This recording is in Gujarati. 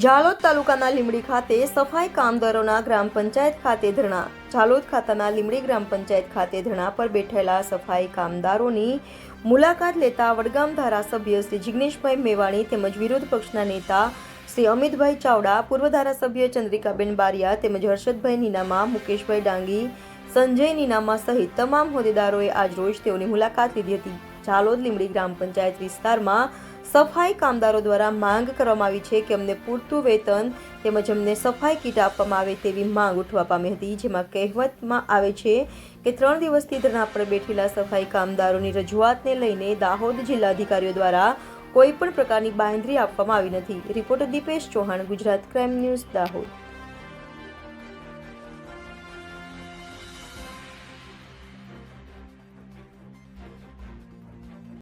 ઝાલોદ તાલુકાના લીંબડી ખાતે સફાઈ કામદારોના ગ્રામ પંચાયત ખાતે ધરણા. ઝાલોદ ખાતાના લીંબડી ગ્રામ પંચાયત ખાતે ધરણા પર બેઠેલા સફાઈ કામદારોની મુલાકાત લેતા વડગામ ધારાસભ્ય શ્રી જિગ્નેશભાઈ મેવાણી તેમજ વિરોધ પક્ષના નેતા શ્રી અમિતભાઈ ચાવડા, પૂર્વ ધારાસભ્ય ચંદ્રિકાબેન બારિયા તેમજ હર્ષદભાઈ નીનામા, મુકેશભાઈ ડાંગી, સંજય નીનામા સહિત તમામ હોદ્દેદારોએ આજરોજ તેઓની મુલાકાત લીધી હતી. ઝાલોદ લીંબડી ગ્રામ પંચાયત વિસ્તારમાં સફાઈ કામદારો દ્વારા માંગ કરવામાં આવી છે કે અમને પૂરતું વેતન તેમજ અમને સફાઈ કીટ આપવામાં આવે તેવી માંગ ઉઠવા પામી હતી, જેમાં કહેવતમાં આવે છે કે 3 દિવસથી ધરણા પર બેઠેલા સફાઈ કામદારોની રજૂઆતને લઈને દાહોદ જિલ્લા અધિકારીઓ દ્વારા કોઈ પણ પ્રકારની બાંહેધરી આપવામાં આવી નથી. Reporter Dipesh Chauhan, Gujarat crime news, Dahod.